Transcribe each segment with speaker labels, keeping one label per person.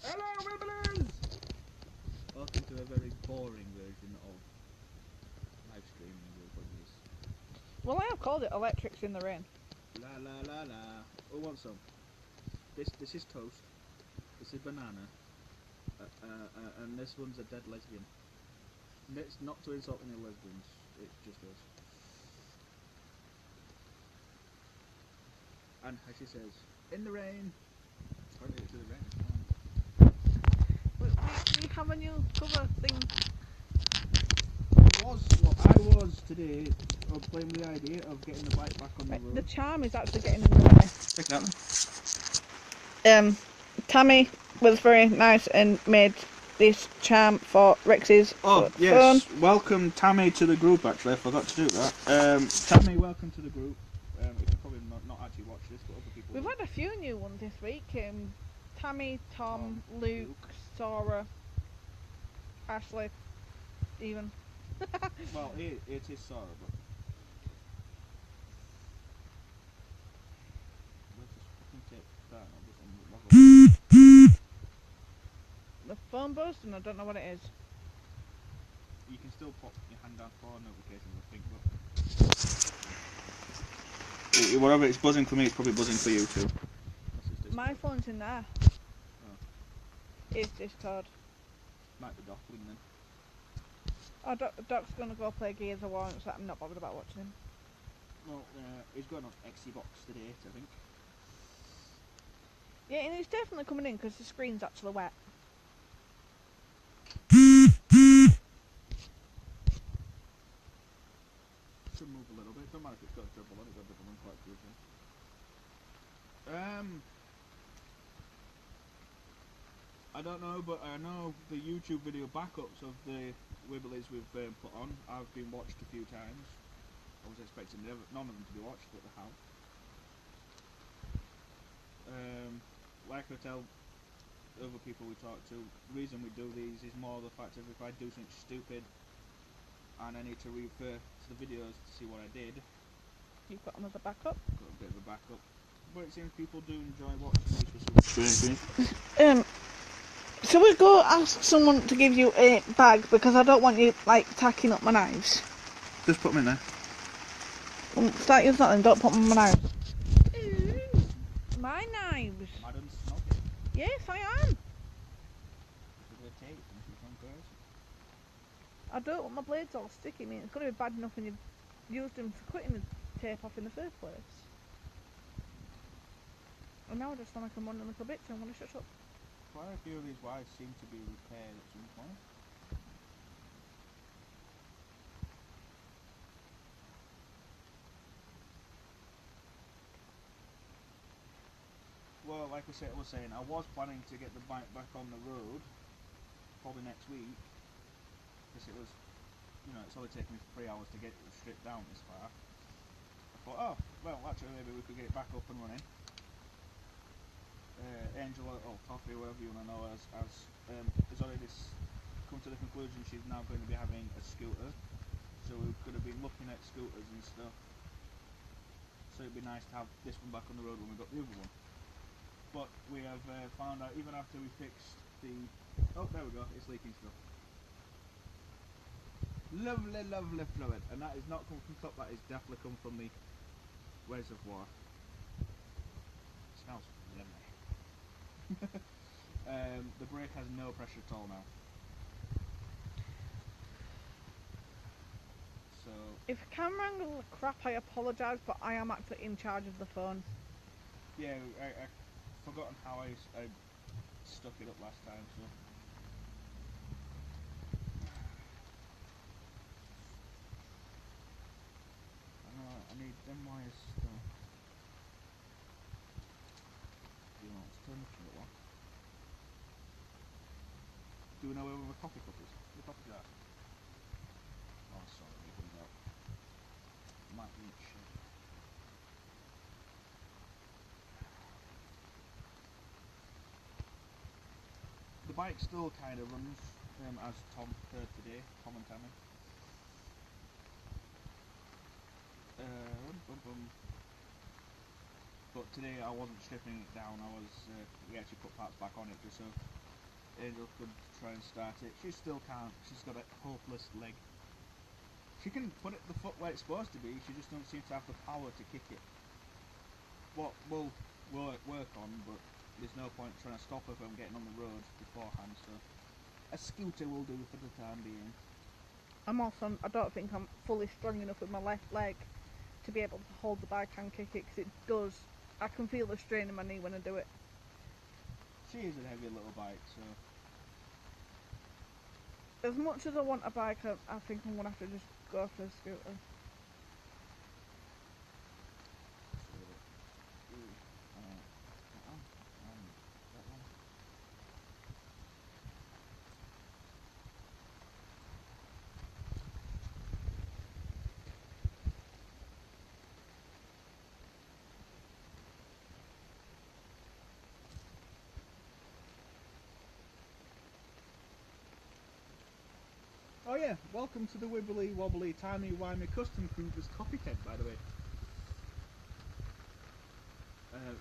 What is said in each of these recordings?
Speaker 1: Hello, Wibblers! Welcome to a very boring version of live streaming with Wibblers.
Speaker 2: Well, I have called it Electrics in the Rain.
Speaker 1: La la la la. Who wants some? This is toast. This is banana. And this one's a dead lesbian. It's not to insult any lesbians. It's just us. And as she says, in the rain. Apparently it's in the rain.
Speaker 2: We have a new cover thing.
Speaker 1: I was today playing with the idea of getting the bike back on the road.
Speaker 2: The charm is actually getting in the way.
Speaker 1: Exactly.
Speaker 2: Tammy was very nice and made this charm for Rex's phone.
Speaker 1: Welcome Tammy to the group. Actually, I forgot to do that. Tammy, welcome to the group. You can probably not actually watch this, but other people.
Speaker 2: We've had a few new ones this week. Tammy, Tom, Luke, Sarah, Ashley, even.
Speaker 1: Well, it is Sarah, but.
Speaker 2: The phone buzzed and I don't know what it is.
Speaker 1: You can still pop your hand down for notifications, I think, but whatever it's buzzing for me, it's probably buzzing for you too.
Speaker 2: My phone's in there.
Speaker 1: Oh.
Speaker 2: It's Discord.
Speaker 1: Might be Dockling then.
Speaker 2: Oh, Doc's gonna go play Gears of War, so I'm not bothered about watching him.
Speaker 1: Well, he's going on Xbox today, I think.
Speaker 2: Yeah, and he's definitely coming in because the screen's actually wet.
Speaker 1: Should move a little bit. Don't matter if it's got a dribble on it. Got a dribble on quite quickly. I don't know, but I know the YouTube video backups of the Wibblies we've put on. I've been watched a few times. I was expecting none of them to be watched, but they have. Like I tell other people we talk to, the reason we do these is more the fact that if I do something stupid and I need to refer to the videos to see what I did.
Speaker 2: You've got another backup?
Speaker 1: Got a bit of a backup. But it seems people do enjoy watching these for some strange reason.
Speaker 2: So we go ask someone to give you a bag because I don't want you like tacking up my knives.
Speaker 1: Just put them in there.
Speaker 2: Start using that then, don't put them on my knives. My knives.
Speaker 1: Madam Smoking.
Speaker 2: Yes, I am. I don't want my blades all sticky. I mean, it's going to be bad enough when you've used them for cutting the tape off in the first place. And now I just sound like I'm on a little bit, so I'm going to shut up.
Speaker 1: Quite a few of these wires seem to be repaired at some point. Well, like I was saying, I was planning to get the bike back on the road probably next week, because it was, it's only taken me 3 hours to get it stripped down this far. I thought, oh, well, actually maybe we could get it back up and running. Angela, or Toffee, whatever you want to know, has already come to the conclusion she's now going to be having a scooter. So we're going to be looking at scooters and stuff. So it'd be nice to have this one back on the road when we got the other one. But we have found out, even after we fixed the... Oh, there we go, it's leaking stuff. Lovely, lovely fluid. And that is not come from top, that is definitely come from the reservoir. It smells lovely. The brake has no pressure at all now. So
Speaker 2: if camera angle crap, I apologise, but I am actually in charge of the phone.
Speaker 1: Yeah, I forgotten how I stuck it up last time, so. I need them wires still. Let's turn the shit off. Do we know where the coffee cup is? The coffee jar. Oh, sorry, we put it out. Might be shit. The bike still kind of runs, as Tom heard today, Tom and Tammy. But today I wasn't stripping it down. We actually put parts back on it just so Angel could try and start it. She still can't. She's got a hopeless leg. She can put it the foot where it's supposed to be. She just don't seem to have the power to kick it. What we'll work on, but there's no point trying to stop her from getting on the road beforehand. So a scooter will do for the time being.
Speaker 2: I don't think I'm fully strong enough with my left leg to be able to hold the bike and kick it, because it does. I can feel the strain in my knee when I do it.
Speaker 1: She is a heavy little bike, so.
Speaker 2: As much as I want a bike, I think I'm gonna have to just go for a scooter.
Speaker 1: Oh yeah, welcome to the wibbly wobbly timey wimey custom cruisers coffee tent, by the way.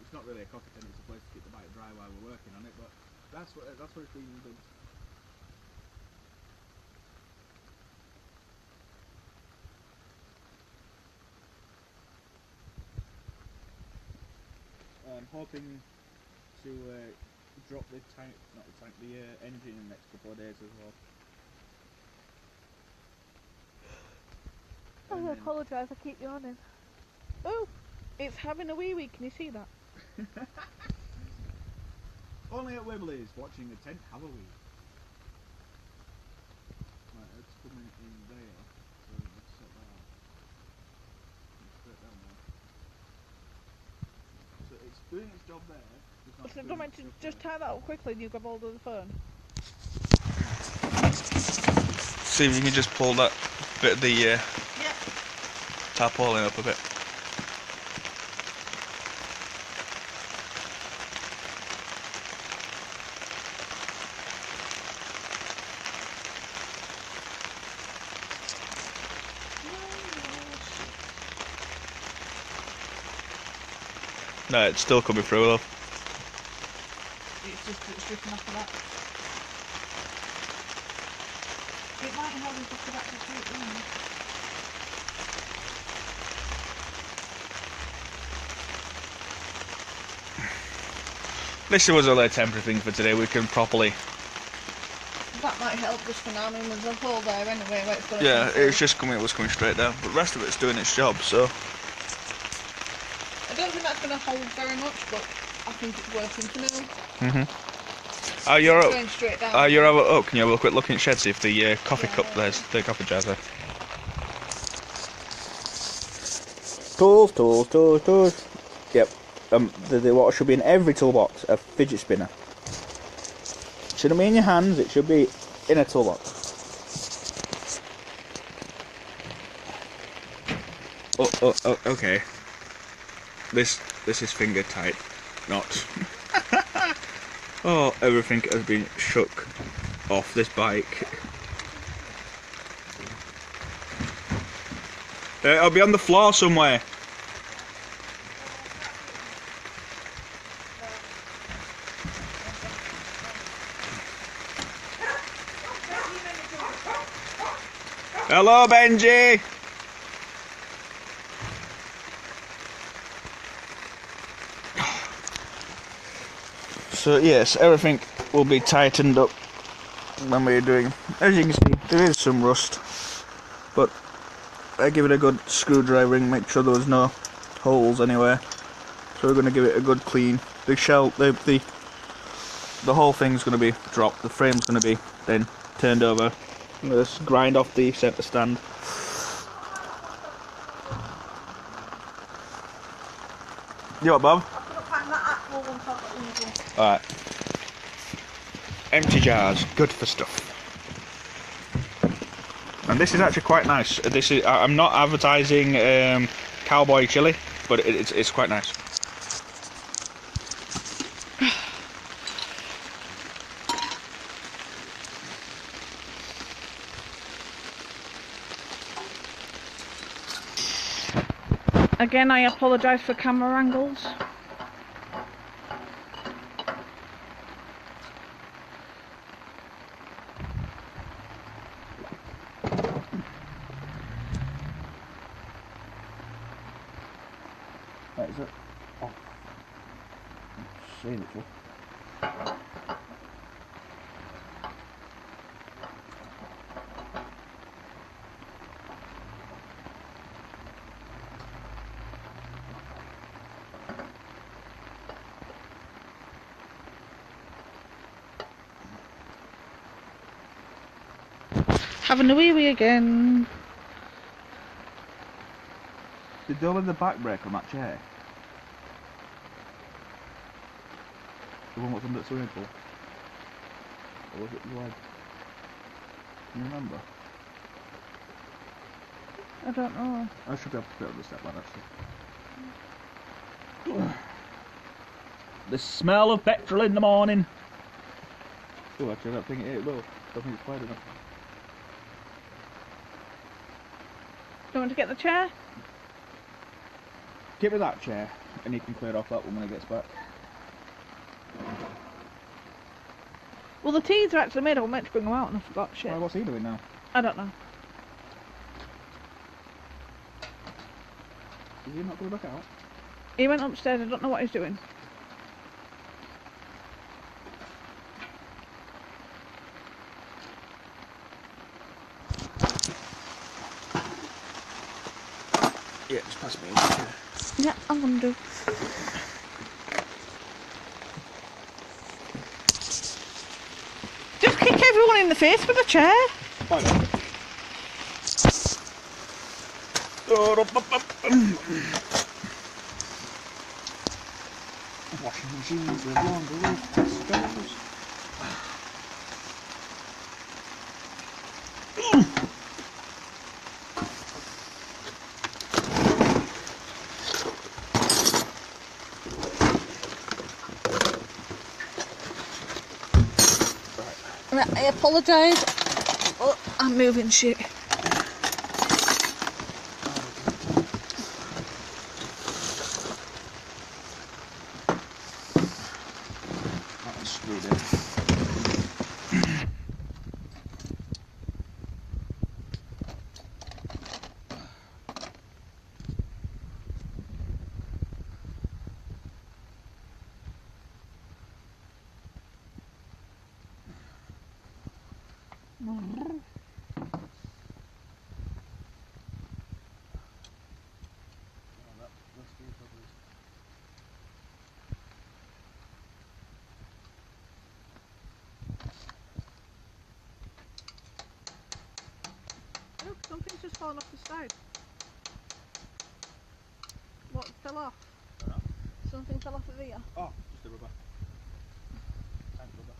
Speaker 1: It's not really a coffee tent, it's a place to keep the bike dry while we're working on it, but that's what it's being done. I'm hoping to drop the engine in the next couple of days as well.
Speaker 2: I apologise, I keep yawning. Oh, it's having a wee wee, can you see that?
Speaker 1: Only at Wibbly's, watching the tent have a wee. Right, it's coming in there, so let's set that up. Straight down there. So it's doing its job there.
Speaker 2: So do you want me to just tie that up quickly and you grab hold of the phone?
Speaker 3: See if you can just pull that bit of the tarpaulin up a bit. No, it's still coming through though.
Speaker 2: It's dripping after that. It might help if I could actually see it in.
Speaker 3: This was only a temporary thing for today. We can properly.
Speaker 2: That might help just for now. I mean, there's a hole there anyway where it's going to.
Speaker 3: Yeah, it was just coming. It was coming straight down, but the rest of it's doing its job. So.
Speaker 2: I don't think that's going to hold very much, but I think it's working for now.
Speaker 3: You're up.
Speaker 2: Going straight down.
Speaker 3: You're up. Can you have a quick look in the shed, see if the coffee cup there's the coffee jar there.
Speaker 4: Tools. Yep. The what should be in every toolbox, a fidget spinner. Shouldn't be in your hands, it should be in a toolbox.
Speaker 3: Oh, okay. This is finger tight, not. Oh, everything has been shook off this bike. I'll be on the floor somewhere. Hello, Benji! So yes, everything will be tightened up when we're doing. As you can see, there is some rust, but I give it a good screwdriver and make sure there was no holes anywhere. So we're going to give it a good clean. The shell, the whole thing's going to be dropped. The frame's going to be then turned over. Let's grind off the centre stand. You what, Bob? Alright. Empty jars, good for stuff. And this is actually quite nice. This is I'm not advertising cowboy chili, but it's quite nice.
Speaker 2: Again, I apologise for camera angles.
Speaker 4: seen it, so.
Speaker 2: Having a wee wee again.
Speaker 4: Did they have the back brake on that chair? The one that's under the swimming pool? Or was it the leg? Can you remember?
Speaker 2: I don't know.
Speaker 4: I should be able to put it on the step ladder actually. The smell of petrol in the morning! Oh, actually I don't think it will. I don't think it's quite enough.
Speaker 2: Do you want to get the chair?
Speaker 4: Give me that chair and you can clear off that one when he gets back.
Speaker 2: Well, the teas are actually made. I was meant to bring them out and I forgot. Shit.
Speaker 4: Why, what's he doing now?
Speaker 2: I don't know.
Speaker 4: Is he not going back out?
Speaker 2: He went upstairs. I don't know what he's doing.
Speaker 4: Yeah, just pass me the chair.
Speaker 2: Yeah, I'm gonna do. Just kick everyone in the face with a chair.
Speaker 4: Why not? Washing machines with longer with
Speaker 2: I apologise. Oh, I'm moving shit.
Speaker 4: that one's screwed in.
Speaker 2: Look, something's just fallen off the side. What fell off? Something fell off of here.
Speaker 4: Oh, just the rubber. Tank rubber.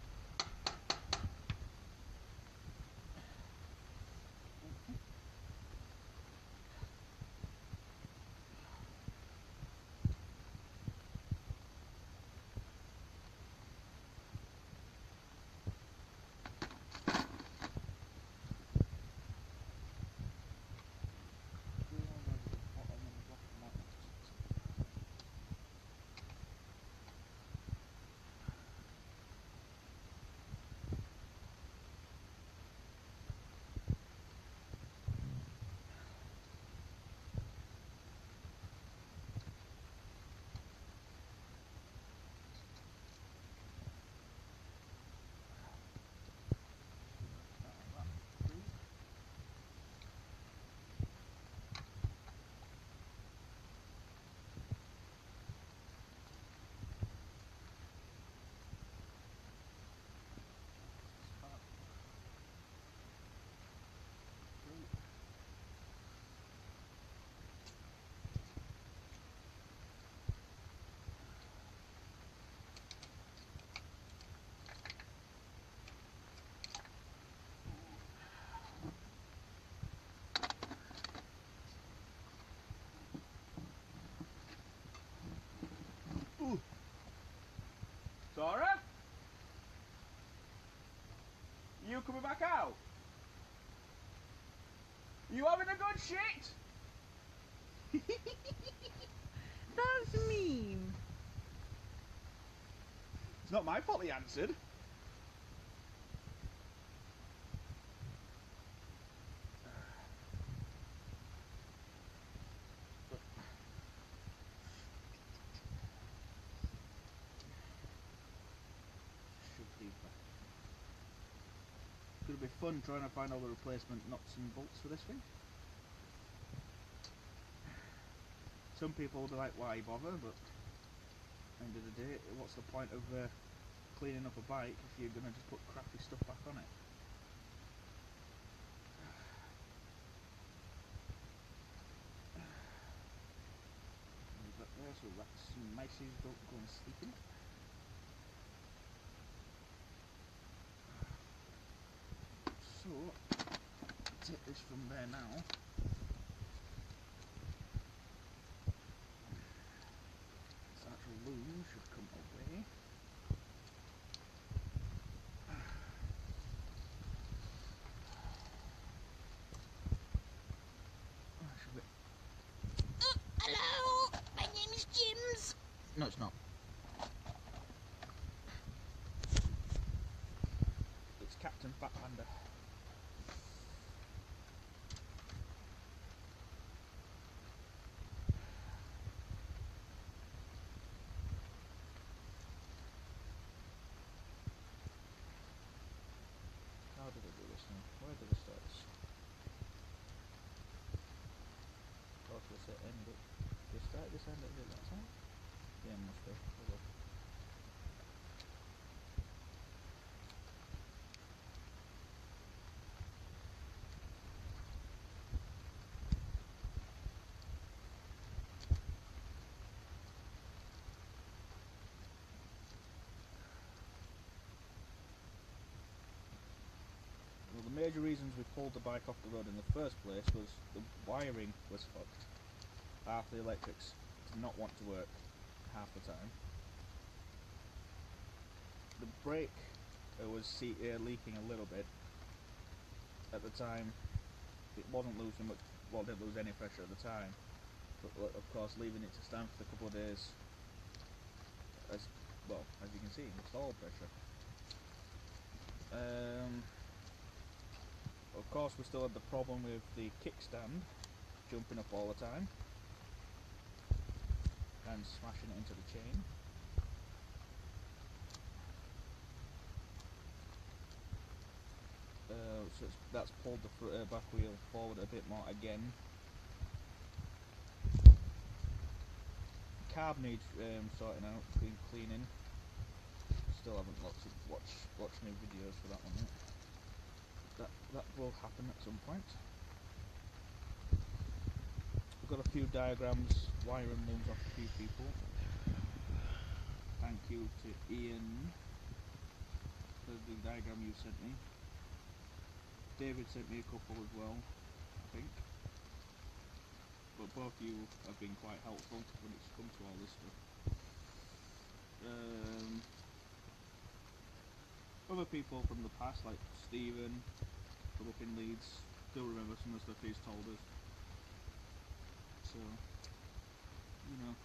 Speaker 4: Zara? You coming back out? You having a good shit?
Speaker 2: That's mean.
Speaker 4: It's not my fault he answered.
Speaker 1: going to be fun trying to find all the replacement nuts and bolts for this thing. Some people will be like, why bother, but at the end of the day, what's the point of cleaning up a bike if you're going to just put crappy stuff back on it? There, so that's some mices don't go and sleep in it. So, take this from there now. This actual loom should come away. Should we...
Speaker 2: Hello, my name is Jims.
Speaker 1: No, it's not. It's Captain Fat Panda. How did I do this now? Where did I start this? Or should I say end it? Did I start this end at that time? Yeah, must be. Hold on. Well, the major reasons we pulled the bike off the road in the first place was the wiring was fucked. Half the electrics did not want to work half the time. The brake was leaking a little bit. At the time, it wasn't losing much, well, it didn't lose any pressure at the time. But of course, leaving it to stand for a couple of days, as you can see, it's all pressure. Of course, we still had the problem with the kickstand jumping up all the time and smashing it into the chain. So that's pulled the back wheel forward a bit more again. Carb needs sorting out, cleaning. Still haven't watched new videos for that one yet. That will happen at some point. We've got a few diagrams, wiring looms off a few people. Thank you to Ian for the diagram you sent me. David sent me a couple as well, I think. But both of you have been quite helpful when it's come to all this stuff. Other people from the past, like Stephen, from up in Leeds, still remember some of the stuff he's told us. So, you know.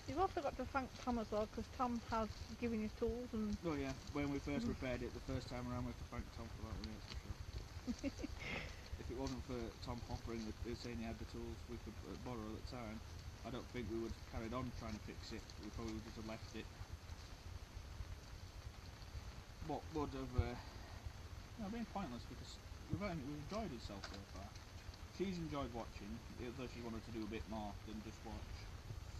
Speaker 2: You've also got to thank Tom as well, because Tom has given you tools and...
Speaker 1: Oh yeah, when we first repaired it the first time around, we have to thank Tom for that, really, that's for sure. If it wasn't for Tom offering, saying he had the tools we could borrow at the time, I don't think we would have carried on trying to fix it. We probably would just have left it. What would have been pointless, because we've enjoyed itself so far. She's enjoyed watching, although she wanted to do a bit more than just watch.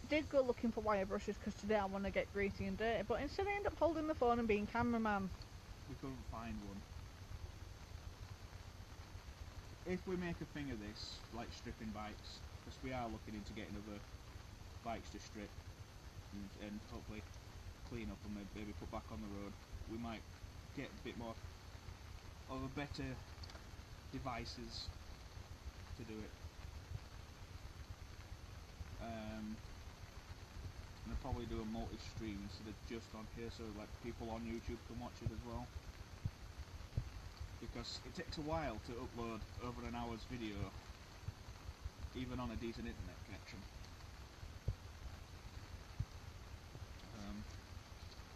Speaker 2: Did go looking for wire brushes because today I want to get greasy and dirty, but instead I end up holding the phone and being cameraman.
Speaker 1: We couldn't find one. If we make a thing of this, like stripping bikes, because we are looking into getting other bikes to strip and hopefully clean up and maybe put back on the road, we might get a bit more of a better devices to do it. And I'll probably do a multi-stream instead of just on here, so like people on YouTube can watch it as well. Because it takes a while to upload over an hour's video, even on a decent internet connection.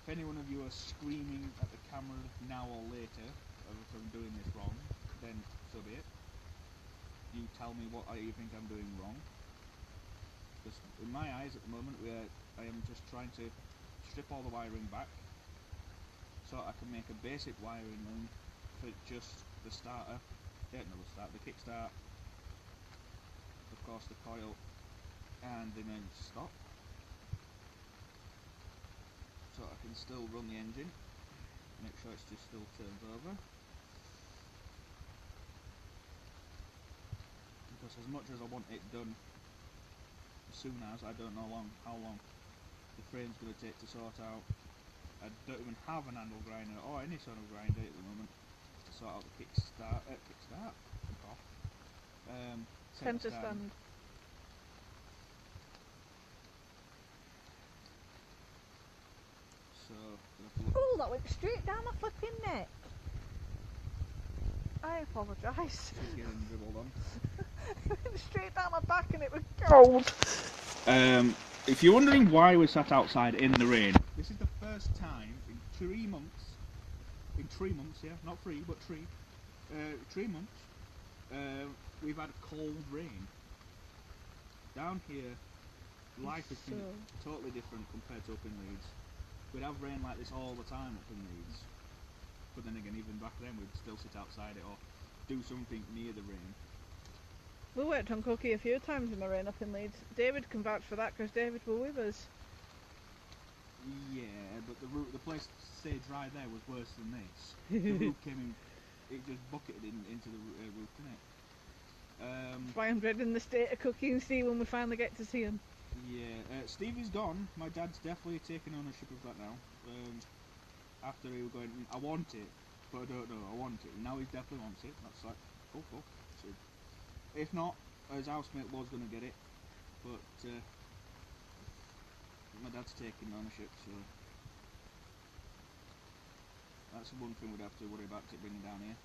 Speaker 1: If any one of you are screaming at the camera now or later from doing this wrong, then so be it. You tell me what you think I'm doing wrong. Because in my eyes at the moment, I am just trying to strip all the wiring back so I can make a basic wiring loom for just the starter, the kickstart, of course the coil, and the main stop. So I can still run the engine, make sure it just still turns over. Because as much as I want it done as soon as, I don't know how long the frame's going to take to sort out. I don't even have an handle grinder or any sort of grinder at the moment to sort out the kickstart.
Speaker 2: Centre stand.
Speaker 1: So, gonna have to look.
Speaker 2: Oh, that went straight down my flipping neck. I apologise.
Speaker 1: She's getting dribbled on.
Speaker 2: It went straight down my back and it was cold.
Speaker 1: If you're wondering why we're sat outside in the rain, this is the first time in 3 months, yeah, not 3 but 3 months, we've had cold rain. Down here, life has been totally different compared to up in Leeds. We'd have rain like this all the time up in Leeds, but then again, even back then we'd still sit outside it or do something near the rain.
Speaker 2: We worked on Cookie a few times in the rain up in Leeds. David can vouch for that because David were with us.
Speaker 1: Yeah, but the place stay dry there was worse than this. The roof came in, it just bucketed into the roof, didn't it?
Speaker 2: That's why I'm dreading the state of Cookie and Steve when we finally get to see him.
Speaker 1: Yeah, Stevie's gone. My dad's definitely taking ownership of that now. After he was going, I want it, but I don't know, I want it. Now he definitely wants it. That's like, cool. So, if not, his housemate was going to get it, but my dad's taking ownership, so that's one thing we'd have to worry about bringing down here.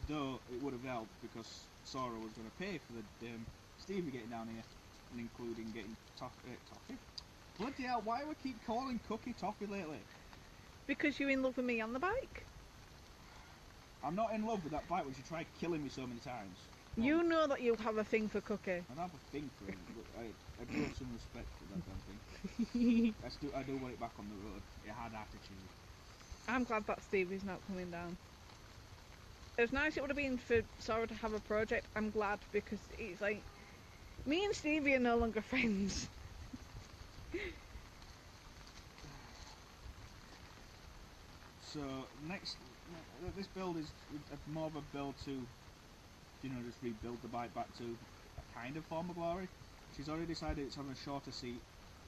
Speaker 1: Though it would have helped because Sora was going to pay for the Stevie getting down here, and including getting Toffee. Bloody hell, why do we keep calling Cookie Toffee lately?
Speaker 2: Because you're in love with me on the bike.
Speaker 1: I'm not in love with that bike, which you tried killing me so many times.
Speaker 2: You know that you have a thing for Cookie.
Speaker 1: I don't have a thing for it, but I do have some respect for that damn thing. I do want it back on the road. It had attitude.
Speaker 2: I'm glad that Stevie's not coming down. As nice it would have been for Sora to have a project, I'm glad because it's like, me and Stevie are no longer friends.
Speaker 1: So this build is more of a build to, just rebuild the bike back to a kind of former glory. She's already decided it's on a shorter seat.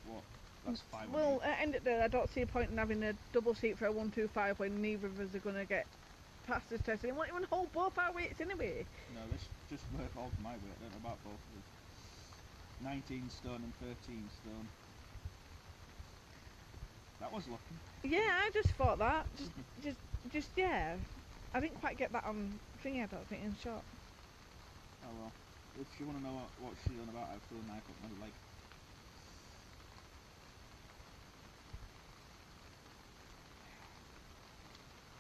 Speaker 1: What? That's fine.
Speaker 2: Well, at the end of the day, I don't see a point in having a double seat for a 125 when neither of us are going to get past this test. It won't even hold both our weights anyway.
Speaker 1: No, this just holds my weight. I don't know about both of us. 19 stone and 13 stone. That was lucky.
Speaker 2: Yeah, I just thought that. Just yeah. I didn't quite get that on thingy, I don't think, in shot.
Speaker 1: Oh well. If you want to know what she's on about, I've thrown a knife up my leg.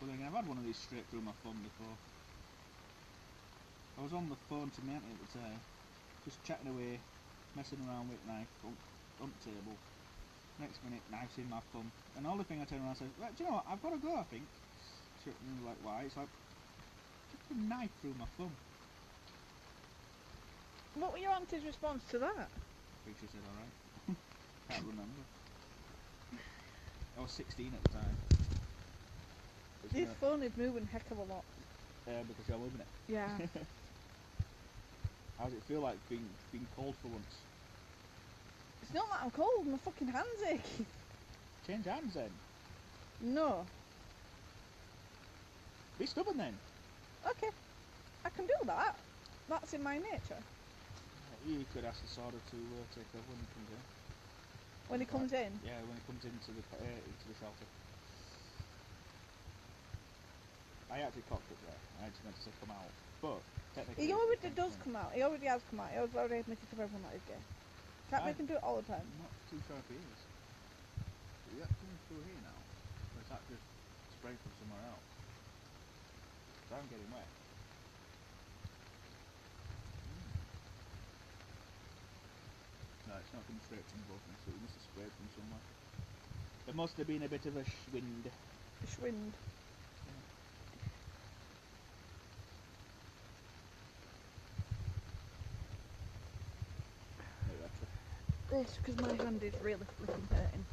Speaker 1: But then I've had one of these straight through my thumb before. I was on the phone to Maggie at the time, just chatting away, messing around with knife on the table. Next minute, knife's in my thumb. And the only thing I turn around and say, right, do you know what, I've got to go, I think. She was like, why? It's like, just a knife through my thumb.
Speaker 2: What were your auntie's response to that?
Speaker 1: I think she said, alright. Can't remember. I was 16 at the time.
Speaker 2: This phone is moving heck of a lot.
Speaker 1: Because you're moving it.
Speaker 2: Yeah.
Speaker 1: How does it feel like being cold for once?
Speaker 2: It's not that I'm cold, my fucking hands ache.
Speaker 1: Change hands then.
Speaker 2: No.
Speaker 1: Be stubborn then.
Speaker 2: Okay. I can do that. That's in my nature.
Speaker 1: You could ask the Sorter to take over when he comes in.
Speaker 2: When he comes in?
Speaker 1: Yeah, when he comes into the shelter. I actually cocked it there. I just meant to say come out. But technically
Speaker 2: He already does come out. He already has come out. He already admitted to everyone that he's gay. Can't make him do it all the time.
Speaker 1: I'm not too sure if he is. Is that coming through here now? Or is that just spraying from somewhere else? So I'm getting wet. No, it's not coming straight from above me, so it must have sprayed from somewhere. There must have been a bit of a schwind.
Speaker 2: A schwind. this because my hand is really flipping hurting.